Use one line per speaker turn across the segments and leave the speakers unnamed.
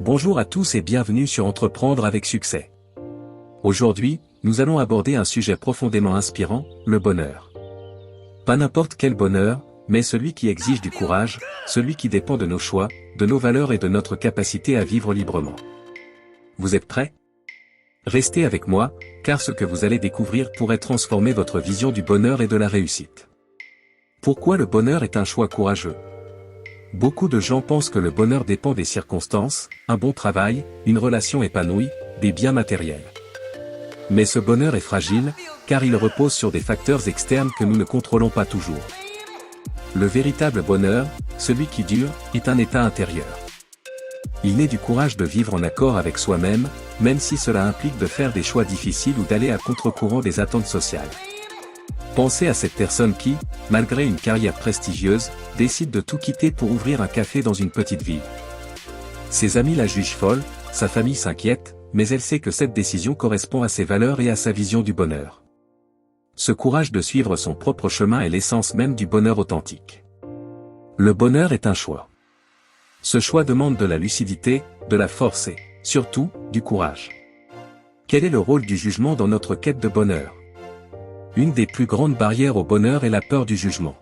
Bonjour à tous et bienvenue sur Entreprendre avec succès. Aujourd'hui, nous allons aborder un sujet profondément inspirant, le bonheur. Pas n'importe quel bonheur, mais celui qui exige du courage, celui qui dépend de nos choix, de nos valeurs et de notre capacité à vivre librement. Vous êtes prêts? Restez avec moi, car ce que vous allez découvrir pourrait transformer votre vision du bonheur et de la réussite. Pourquoi le bonheur est un choix courageux? Beaucoup de gens pensent que le bonheur dépend des circonstances, un bon travail, une relation épanouie, des biens matériels. Mais ce bonheur est fragile, car il repose sur des facteurs externes que nous ne contrôlons pas toujours. Le véritable bonheur, celui qui dure, est un état intérieur. Il naît du courage de vivre en accord avec soi-même, même si cela implique de faire des choix difficiles ou d'aller à contre-courant des attentes sociales. Pensez à cette personne qui, malgré une carrière prestigieuse, décide de tout quitter pour ouvrir un café dans une petite ville. Ses amis la jugent folle, sa famille s'inquiète, mais elle sait que cette décision correspond à ses valeurs et à sa vision du bonheur. Ce courage de suivre son propre chemin est l'essence même du bonheur authentique. Le bonheur est un choix. Ce choix demande de la lucidité, de la force et, surtout, du courage. Quel est le rôle du jugement dans notre quête de bonheur? Une des plus grandes barrières au bonheur est la peur du jugement.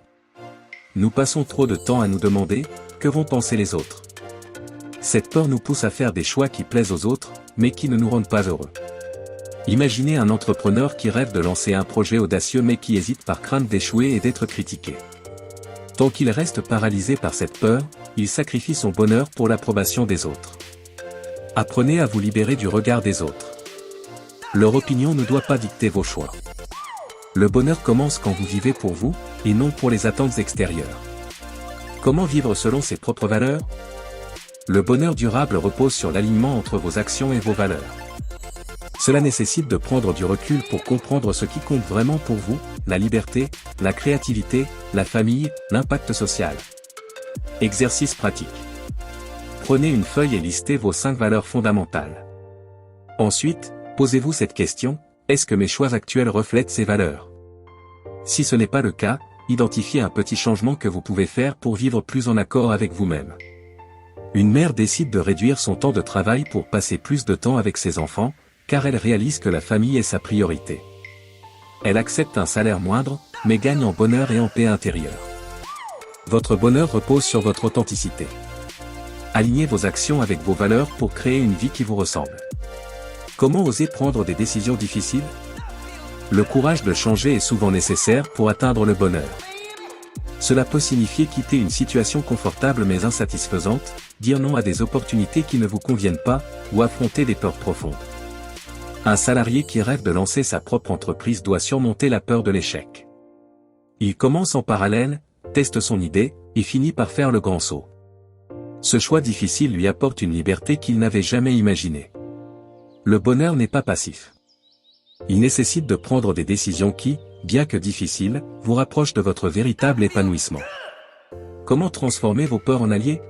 Nous passons trop de temps à nous demander « Que vont penser les autres ?» Cette peur nous pousse à faire des choix qui plaisent aux autres, mais qui ne nous rendent pas heureux. Imaginez un entrepreneur qui rêve de lancer un projet audacieux mais qui hésite par crainte d'échouer et d'être critiqué. Tant qu'il reste paralysé par cette peur, il sacrifie son bonheur pour l'approbation des autres. Apprenez à vous libérer du regard des autres. Leur opinion ne doit pas dicter vos choix. Le bonheur commence quand vous vivez pour vous, et non pour les attentes extérieures. Comment vivre selon ses propres valeurs? Le bonheur durable repose sur l'alignement entre vos actions et vos valeurs. Cela nécessite de prendre du recul pour comprendre ce qui compte vraiment pour vous, la liberté, la créativité, la famille, l'impact social. Exercice pratique. Prenez une feuille et listez vos 5 valeurs fondamentales. Ensuite, posez-vous cette question: est-ce que mes choix actuels reflètent ces valeurs? Si ce n'est pas le cas, identifiez un petit changement que vous pouvez faire pour vivre plus en accord avec vous-même. Une mère décide de réduire son temps de travail pour passer plus de temps avec ses enfants, car elle réalise que la famille est sa priorité. Elle accepte un salaire moindre, mais gagne en bonheur et en paix intérieure. Votre bonheur repose sur votre authenticité. Alignez vos actions avec vos valeurs pour créer une vie qui vous ressemble. Comment oser prendre des décisions difficiles? Le courage de changer est souvent nécessaire pour atteindre le bonheur. Cela peut signifier quitter une situation confortable mais insatisfaisante, dire non à des opportunités qui ne vous conviennent pas, ou affronter des peurs profondes. Un salarié qui rêve de lancer sa propre entreprise doit surmonter la peur de l'échec. Il commence en parallèle, teste son idée, et finit par faire le grand saut. Ce choix difficile lui apporte une liberté qu'il n'avait jamais imaginée. Le bonheur n'est pas passif. Il nécessite de prendre des décisions qui, bien que difficiles, vous rapprochent de votre véritable épanouissement. Comment transformer vos peurs en alliés?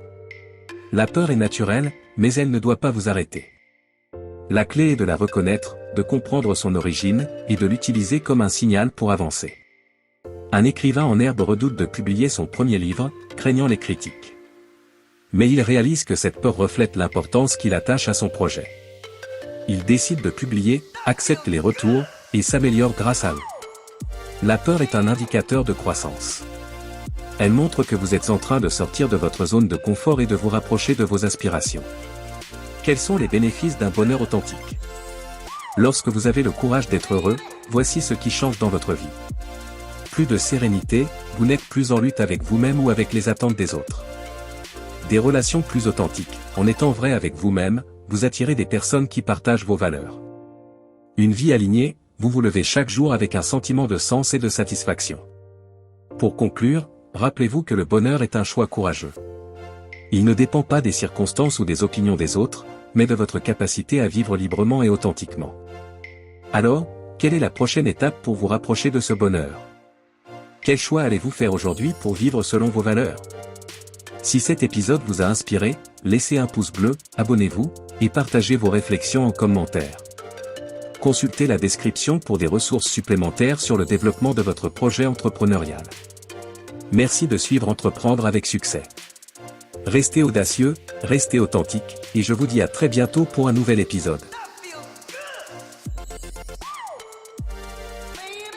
La peur est naturelle, mais elle ne doit pas vous arrêter. La clé est de la reconnaître, de comprendre son origine, et de l'utiliser comme un signal pour avancer. Un écrivain en herbe redoute de publier son premier livre, craignant les critiques. Mais il réalise que cette peur reflète l'importance qu'il attache à son projet. Il décide de publier, accepte les retours, et s'améliore grâce à eux. La peur est un indicateur de croissance. Elle montre que vous êtes en train de sortir de votre zone de confort et de vous rapprocher de vos aspirations. Quels sont les bénéfices d'un bonheur authentique? Lorsque vous avez le courage d'être heureux, voici ce qui change dans votre vie. Plus de sérénité, vous n'êtes plus en lutte avec vous-même ou avec les attentes des autres. Des relations plus authentiques, en étant vrai avec vous-même, vous attirez des personnes qui partagent vos valeurs. Une vie alignée, vous vous levez chaque jour avec un sentiment de sens et de satisfaction. Pour conclure, rappelez-vous que le bonheur est un choix courageux. Il ne dépend pas des circonstances ou des opinions des autres, mais de votre capacité à vivre librement et authentiquement. Alors, quelle est la prochaine étape pour vous rapprocher de ce bonheur? Quel choix allez-vous faire aujourd'hui pour vivre selon vos valeurs? Si cet épisode vous a inspiré, laissez un pouce bleu, abonnez-vous, et partagez vos réflexions en commentaire. Consultez la description pour des ressources supplémentaires sur le développement de votre projet entrepreneurial. Merci de suivre Entreprendre avec succès. Restez audacieux, restez authentique, et je vous dis à très bientôt pour un nouvel épisode.